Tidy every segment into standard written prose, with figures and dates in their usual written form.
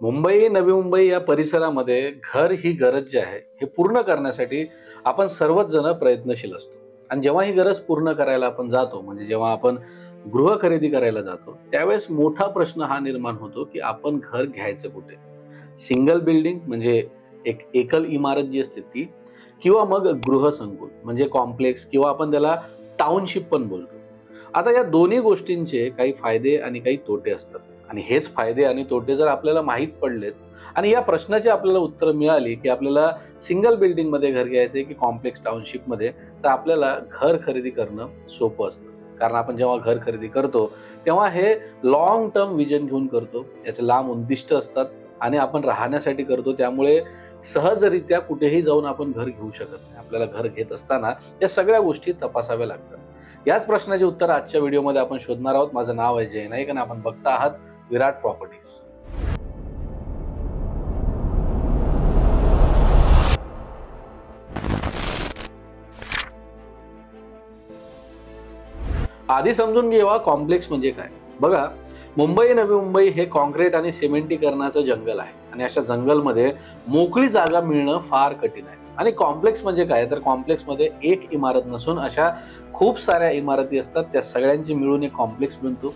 मुंबई, नवी मुंबई या परिसरामध्ये घर ही गरज जी आहे, हे पूर्ण करण्यासाठी आपण सर्वच जण प्रयत्नशील असतो. आणि जेव्हा ही गरज पूर्ण करायला आपण जातो, म्हणजे जेव्हा आपण गृह खरेदी करायला जातो, त्यावेळेस मोठा प्रश्न हा निर्माण होतो, की आपण घर घ्यायचं कुठे? सिंगल बिल्डिंग म्हणजे एक एकल इमारत जी असते ती, किंवा मग गृहसंकुल म्हणजे कॉम्प्लेक्स किंवा आपण त्याला टाउनशिप पण बोलतो. आता या दोन्ही गोष्टींचे काही फायदे आणि काही तोटे असतात. आणि हेच फायदे आणि तोटे जर आपल्याला माहीत पडलेत आणि या प्रश्नाची आपल्याला उत्तर मिळाली, की आपल्याला सिंगल बिल्डिंगमध्ये घर घ्यायचंय की कॉम्प्लेक्स टाउनशिपमध्ये, तर आपल्याला घर खरेदी करणं सोपं असतं. कारण आपण जेव्हा घर खरेदी करतो, तेव्हा हे लाँग टर्म विजन घेऊन करतो. याचे लांब उद्दिष्ट असतात आणि आपण राहण्यासाठी करतो. त्यामुळे सहजरित्या कुठेही जाऊन आपण घर घेऊ शकत नाही. आपल्याला घर घेत असताना या सगळ्या गोष्टी तपासाव्या लागतात. याच प्रश्नाचे उत्तर आजच्या व्हिडिओमध्ये आपण शोधणार आहोत. माझं नाव आहे जय नाईक आणि आपण बघता आहात विराट प्रॉपर्टीज. आधी समजून घेऊया कॉम्प्लेक्स म्हणजे काय. बघा, मुंबई, नवी मुंबई हे कॉन्क्रीट आणि सिमेंटीकरणाचं जंगल आहे आणि अशा जंगलमध्ये मोकळी जागा मिळणं फार कठीण आहे. आणि कॉम्प्लेक्स म्हणजे काय, तर कॉम्प्लेक्स मध्ये एक इमारत नसून अशा खूप साऱ्या इमारती असतात. त्या सगळ्यांची मिळून एक कॉम्प्लेक्स बनतो,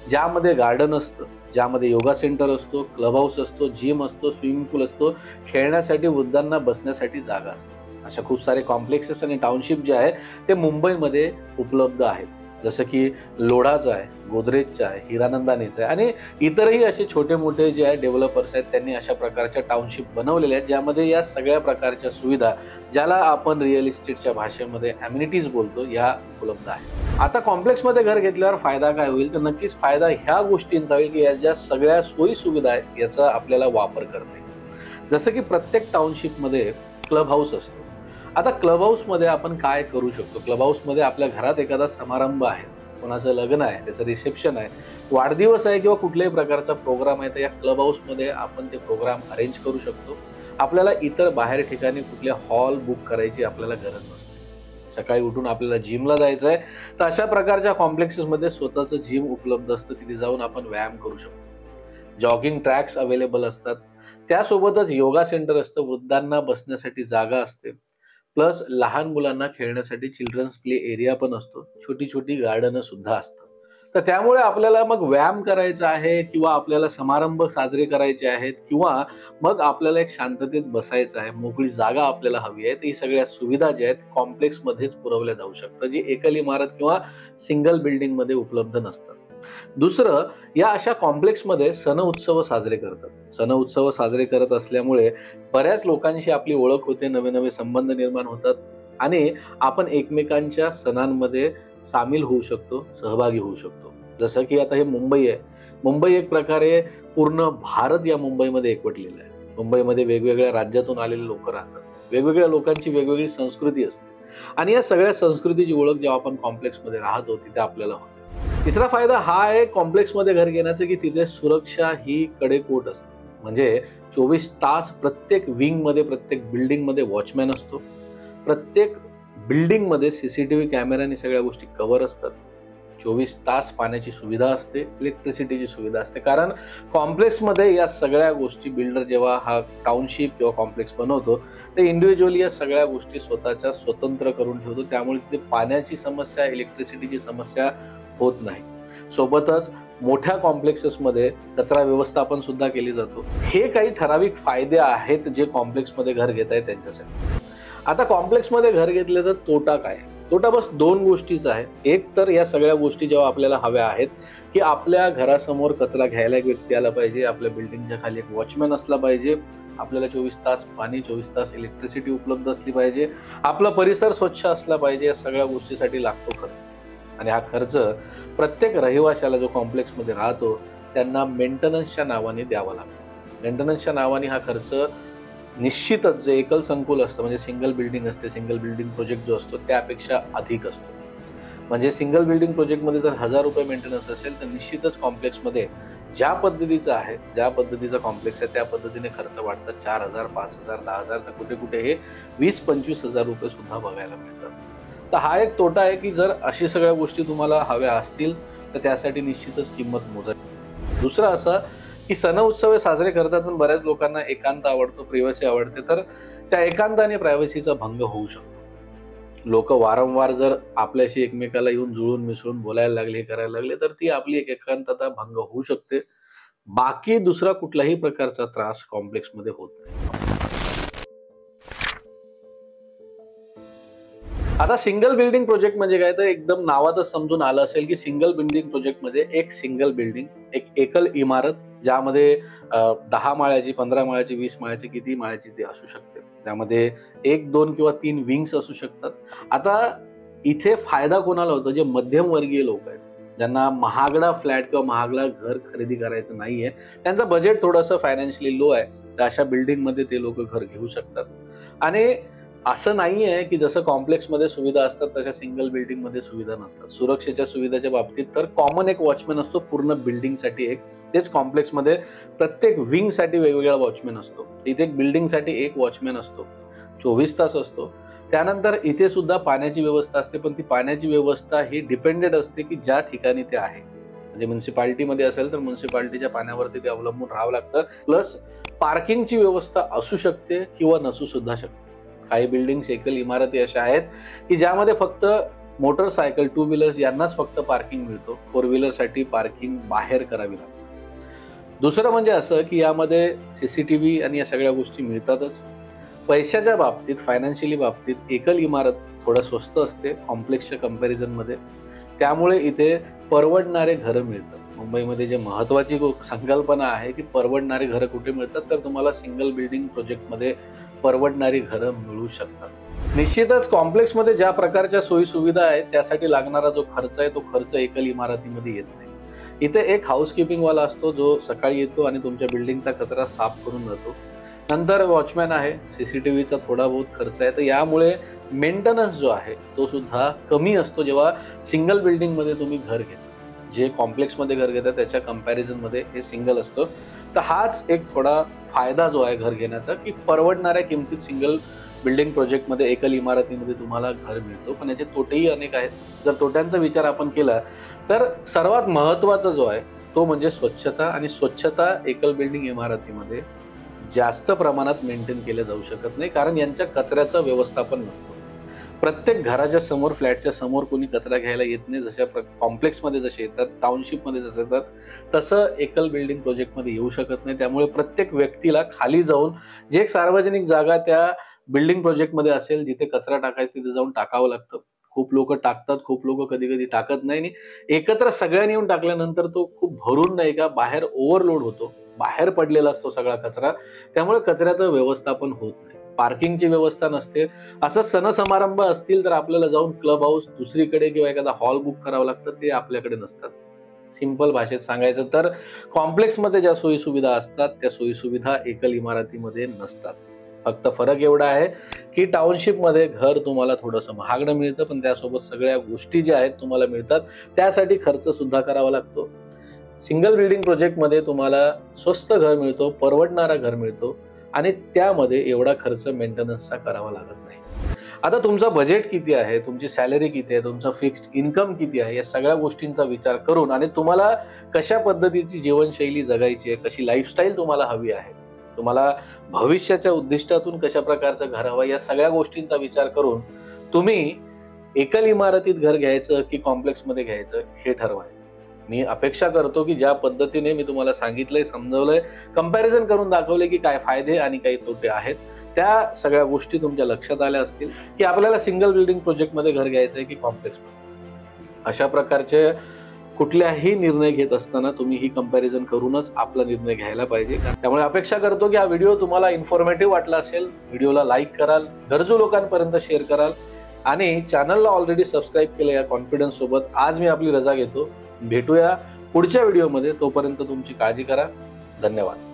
ज्यामध्ये गार्डन असतं, ज्यामध्ये योगा सेंटर असतो, क्लब हाऊस असतो, जिम असतो, स्विमिंग पूल असतो, खेळण्यासाठी, वृद्धांना बसण्यासाठी जागा असते. अशा खूप सारे कॉम्प्लेक्सेस आणि टाउनशिप जे आहे ते मुंबईमध्ये उपलब्ध आहेत. जसं की लोढाचं आहे, गोदरेजचं आहे, हिरानंदानीचं आहे आणि इतरही असे छोटे मोठे जे आहे डेव्हलपर्स आहेत, त्यांनी अशा प्रकारच्या टाउनशिप बनवलेल्या आहेत, ज्यामध्ये या सगळ्या प्रकारच्या सुविधा, ज्याला आपण रिअल इस्टेटच्या भाषेमध्ये अम्युनिटीज बोलतो, या उपलब्ध आहेत. आता कॉम्प्लेक्समध्ये घर घेतल्यावर फायदा काय होईल, तर नक्कीच फायदा ह्या गोष्टींचा होईल की या ज्या सगळ्या सोयी सुविधा आहेत याचा आपल्याला वापर करता येईल. जसं की प्रत्येक टाउनशिपमध्ये क्लब हाऊस असतो. आता क्लब हाऊसमध्ये आपण काय करू शकतो? क्लब हाऊसमध्ये आपल्या घरात एखादा समारंभ आहे, कोणाचं लग्न आहे, त्याचं रिसेप्शन आहे, वाढदिवस आहे किंवा कुठल्याही प्रकारचा प्रोग्राम आहे, तर या क्लब हाऊसमध्ये आपण ते प्रोग्राम अरेंज करू शकतो. आपल्याला इतर बाहेर ठिकाणी कुठले हॉल बुक करायची आपल्याला गरज नसते. सकाळी उठून आपल्याला जिमला जायचं आहे, तर अशा प्रकारच्या कॉम्प्लेक्सेसमध्ये स्वतःचं जिम उपलब्ध असतं. तिथे जाऊन आपण व्यायाम करू शकतो. जॉगिंग ट्रॅक्स अवेलेबल असतात. त्यासोबतच योगा सेंटर असतं, वृद्धांना बसण्यासाठी जागा असते. प्लस लहान मुलांना खेळण्यासाठी चिल्ड्रन्स प्ले एरिया पण असतो. छोटी छोटी गार्डन सुद्धा असतात. तर त्यामुळे आपल्याला मग व्यायाम करायचा आहे किंवा आपल्याला समारंभ साजरे करायचे आहेत किंवा मग आपल्याला एक शांततेत बसायचं आहे, मोकळी जागा आपल्याला हवी आहे, तर ही सगळ्या सुविधा ज्या आहेत कॉम्प्लेक्समध्येच पुरवल्या जाऊ शकतात, जी एकल इमारत किंवा सिंगल बिल्डिंग मध्ये उपलब्ध नसतात. दुसरं, या अशा कॉम्प्लेक्समध्ये सण उत्सव साजरे करतात. सण उत्सव साजरे करत असल्यामुळे बऱ्याच लोकांशी आपली ओळख होते, नवे नवे संबंध निर्माण होतात आणि आपण एकमेकांच्या सणांमध्ये सामील होऊ शकतो, सहभागी होऊ शकतो. जसं की आता हे मुंबई आहे. मुंबई एक प्रकारे पूर्ण भारत या मुंबईमध्ये एकवटलेला आहे. मुंबईमध्ये वेगवेगळ्या राज्यातून आलेले लोक राहतात. वेगवेगळ्या लोकांची वेगवेगळी संस्कृती असते आणि या सगळ्या संस्कृतीची ओळख जेव्हा आपण कॉम्प्लेक्समध्ये राहतो तिथे आपल्याला होते. तिसरा फायदा हा आहे कॉम्प्लेक्समध्ये घर घेण्याचा, की तिथे सुरक्षा ही कडेकोट असते. म्हणजे 24 तास प्रत्येक विंगमध्ये, प्रत्येक बिल्डिंगमध्ये वॉचमॅन असतो. प्रत्येक बिल्डिंगमध्ये सीसीटीव्ही कॅमेरा आणि सगळ्या गोष्टी कव्हर असतात. 24 तास पाण्याची सुविधा असते, इलेक्ट्रिसिटीची सुविधा असते. कारण कॉम्प्लेक्समध्ये या सगळ्या गोष्टी बिल्डर जेव्हा हा टाउनशिप किंवा कॉम्प्लेक्स बनवतो, ते इंडिव्हिज्युअली या सगळ्या गोष्टी स्वतःच्या स्वतंत्र करून ठेवतो. त्यामुळे तिथे पाण्याची समस्या, इलेक्ट्रिसिटीची समस्या होत नाही. सोबतच मोठ्या कॉम्प्लेक्सेसमध्ये कचरा व्यवस्थापन सुद्धा केली जातो. हे काही ठराविक फायदे आहेत जे कॉम्प्लेक्समध्ये घर घेता येत त्यांच्यासाठी. आता कॉम्प्लेक्समध्ये घर घेतल्याचा तोटा काय? तोटा बस दोन गोष्टीचा आहे. एक तर या सगळ्या गोष्टी जेव्हा आपल्याला हव्या आहेत, की आपल्या घरासमोर कचरा घ्यायला एक व्यक्ती आला पाहिजे, आपल्या बिल्डिंगच्या खाली एक वॉचमॅन असला पाहिजे, आपल्याला 24 तास पाणी, 24 तास इलेक्ट्रिसिटी उपलब्ध असली पाहिजे, आपला परिसर स्वच्छ असला पाहिजे. या सगळ्या गोष्टीसाठी लागतो खर्च आणि हा खर्च प्रत्येक रहिवाशाला जो कॉम्प्लेक्समध्ये राहतो त्यांना मेंटेनन्सच्या नावाने द्यावा लागतो. मेंटेनन्सच्या नावाने हा खर्च निश्चितच जे एकल संकुल असतं, म्हणजे सिंगल बिल्डिंग असते, सिंगल बिल्डिंग प्रोजेक्ट जो असतो त्यापेक्षा अधिक असतो. म्हणजे सिंगल बिल्डिंग प्रोजेक्टमध्ये जर 1000 रुपये मेंटेनन्स असेल तर निश्चितच कॉम्प्लेक्समध्ये ज्या पद्धतीचा आहे, ज्या पद्धतीचा कॉम्प्लेक्स आहे त्या पद्धतीने खर्च वाढतात. 4000, 5000, 10000 तर कुठे कुठे हे 20-25 हजार रुपये सुद्धा बघायला मिळतात. तर हा एक तोटा आहे की जर अशी सगळ्या गोष्टी तुम्हाला हव्या असतील तर त्यासाठी निश्चितच किंमत मोजावी. दुसरं असं की सण उत्सव साजरे करतात पण बऱ्याच लोकांना एकांत आवडतो, प्रायव्हसी आवडते, तर त्या एकांत आणि प्रायव्हसीचा भंग होऊ शकतो. लोक वारंवार जर आपल्याशी एकमेकाला येऊन जुळून मिसळून बोलायला लागले, हे करायला लागले, तर ती आपली एक एकांतता भंग होऊ शकते. बाकी दुसरा कुठल्याही प्रकारचा त्रास कॉम्प्लेक्समध्ये होत नाही. आता सिंगल बिल्डिंग प्रोजेक्ट म्हणजे काय, तर एकदम नावातच समजून आलं असेल की सिंगल बिल्डिंग प्रोजेक्ट मध्ये एक सिंगल बिल्डिंग, एक एकल इमारत, ज्यामध्ये 10 माळ्याची, 15 माळ्याची, 20 माळ्याची, किती माळ्याची ती असू शकते. त्यामध्ये 1, 2 किंवा 3 विंग्स असू शकतात. आता इथे फायदा कोणाला होतो? जे मध्यमवर्गीय लोक आहेत, ज्यांना महागडा फ्लॅट किंवा महागडा घर खरेदी करायचं नाहीये, त्यांचं बजेट थोडंसं फायनान्शियली लो आहे, तर अशा बिल्डिंग मध्ये ते लोक घर घेऊ शकतात. आणि असं नाहीये की जसं कॉम्प्लेक्समध्ये सुविधा असतात तशा सिंगल बिल्डिंग मध्ये सुविधा नसतात. सुरक्षेच्या सुविधेच्या बाबतीत तर कॉमन एक वॉचमॅन असतो पूर्ण बिल्डिंगसाठी एक. तेच कॉम्प्लेक्समध्ये प्रत्येक विंगसाठी वेगवेगळा वॉचमॅन असतो. इथे एक बिल्डिंगसाठी एक वॉचमॅन असतो, 24 तास असतो. त्यानंतर इथे सुद्धा पाण्याची व्यवस्था असते, पण ती पाण्याची व्यवस्था ही डिपेंडेड असते की ज्या ठिकाणी ते आहे. म्हणजे म्युन्सिपाल्टीमध्ये असेल तर म्युन्सिपाल्टीच्या पाण्यावरती ते अवलंबून राहावं लागतं. प्लस पार्किंगची व्यवस्था असू शकते किंवा नसू सुद्धा शकते. काही बिल्डिंग्स, एकल इमारती अशा आहेत की ज्यामध्ये फक्त मोटरसायकल, 2 व्हीलर्स यांनाच फक्त पार्किंग मिळतो. 4 व्हीलर साठी पार्किंग बाहेर करावी लागते. दुसरं म्हणजे असं की यामध्ये सीसीटीव्ही आणि या सगळ्या गोष्टी मिळतातच. पैशाच्या बाबतीत, फायनान्शियली बाबतीत एकल इमारत थोडं स्वस्त असते कॉम्प्लेक्सच्या कंपॅरिझन मध्ये. त्यामुळे इथे परवडणारे घरं मिळतात. मुंबईमध्ये जे महत्वाची संकल्पना आहे की परवडणारे घरं कुठे मिळतात, तर तुम्हाला सिंगल बिल्डिंग प्रोजेक्टमध्ये परवडणारी घरं मिळू शकतात. निश्चितच कॉम्प्लेक्समध्ये ज्या प्रकारच्या सोयी सुविधा आहेत त्यासाठी लागणारा जो खर्च आहे तो खर्च एकल इमारतीमध्ये येत नाही. इथे एक हाऊसकीपिंग वाला असतो जो सकाळी येतो आणि तुमच्या बिल्डिंगचा कचरा साफ करून जातो. नंतर वॉचमॅन आहे, सीसीटीव्हीचा थोडा बहुत खर्च आहे. तर यामुळे मेंटेनन्स जो आहे तो सुद्धा कमी असतो जेव्हा सिंगल बिल्डिंग मध्ये तुम्ही घर घेता. जे कॉम्प्लेक्समध्ये घर घेतात त्याच्या कंपॅरिझन मध्ये हे सिंगल असतं. तर हाच एक थोडा फायदा जो आहे घर घेण्याचा, की परवडणाऱ्या किमतीत सिंगल बिल्डिंग प्रोजेक्टमध्ये, एकल इमारतीमध्ये तुम्हाला घर मिळतो. पण याचे तोटेही अनेक आहेत. जर तोट्यांचा विचार आपण केला तर सर्वात महत्वाचा जो आहे तो म्हणजे स्वच्छता. आणि स्वच्छता एकल बिल्डिंग इमारतीमध्ये जास्त प्रमाणात मेंटेन केल्या जाऊ शकत नाही, कारण यांच्या कचऱ्याचं व्यवस्थापन नसतं. प्रत्येक घराच्या समोर, फ्लॅटच्या समोर कोणी कचरा घ्यायला येत नाही. जशा कॉम्प्लेक्समध्ये जसे येतात, टाउनशिपमध्ये जसे येतात, तसं एकल बिल्डिंग प्रोजेक्टमध्ये येऊ शकत नाही. त्यामुळे प्रत्येक व्यक्तीला खाली जाऊन, जे एक सार्वजनिक जागा त्या बिल्डिंग प्रोजेक्टमध्ये असेल जिथे कचरा टाकायचा तिथे जाऊन टाकावं लागतं. खूप लोक टाकतात, खूप लोक कधी कधी टाकत नाही. आणि एकत्र सगळ्यांनी येऊन टाकल्यानंतर तो खूप भरून नाही का बाहेर ओव्हरलोड होतो, बाहेर पडलेला असतो सगळा कचरा. त्यामुळे कचऱ्याचं व्यवस्थापन होत नाही. पार्किंगची व्यवस्था नसते. असं सण समारंभ असतील तर आपल्याला जाऊन क्लब हाऊस दुसरीकडे किंवा एखादा हॉल बुक करावं लागतं, ते आपल्याकडे नसतात. सिंपल भाषेत सांगायचं तर कॉम्प्लेक्समध्ये ज्या सोयी सुविधा असतात त्या सोयी सुविधा एकल इमारतीमध्ये नसतात. फक्त फरक एवढा आहे की टाउनशिपमध्ये घर तुम्हाला थोडंसं महागडं मिळतं, पण त्यासोबत सगळ्या गोष्टी ज्या आहेत तुम्हाला मिळतात. त्यासाठी खर्च सुद्धा करावा लागतो. सिंगल बिल्डिंग प्रोजेक्टमध्ये तुम्हाला स्वस्त घर मिळतो, परवडणारा घर मिळतो, आणि त्यामध्ये एवढा खर्च मेंटेनन्सचा करावा लागत नाही. आता तुमचा बजेट किती आहे, तुमची सॅलरी किती आहे, तुमचा फिक्स्ड इन्कम किती आहे, या सगळ्या गोष्टींचा विचार करून, आणि तुम्हाला कशा पद्धतीची जीवनशैली जगायची आहे, कशी लाईफस्टाईल तुम्हाला हवी आहे, तुम्हाला भविष्याच्या उद्दिष्टातून कशा प्रकारचं घर हवं, या सगळ्या गोष्टींचा विचार करून तुम्ही एकल इमारतीत घर घ्यायचं की कॉम्प्लेक्समध्ये घ्यायचं हे ठरवायचं. मी अपेक्षा करतो की ज्या पद्धतीने मी तुम्हाला सांगितलंय, समजवलंय, कंपॅरिझन करून दाखवले की काय फायदे आणि काही तोटे आहेत, त्या सगळ्या गोष्टी तुमच्या लक्षात आल्या असतील की आपल्याला सिंगल बिल्डिंग प्रोजेक्टमध्ये घर घ्यायचंय की कॉम्प्लेक्समध्ये. अशा प्रकारचे कुठल्याही निर्णय घेत असताना तुम्ही ही कंपॅरिझन करूनच आपला निर्णय घ्यायला पाहिजे. त्यामुळे अपेक्षा करतो की हा व्हिडिओ तुम्हाला इन्फॉर्मेटिव्ह वाटला असेल. व्हिडिओला लाईक कराल, गरजू लोकांपर्यंत शेअर कराल, आणि चॅनलला ऑलरेडी सबस्क्राईब केलं या कॉन्फिडन्स सोबत आज मी आपली रजा घेतो. भेटूया पुढच्या व्हिडिओमध्ये. तोपर्यंत तुमची काळजी करा. धन्यवाद.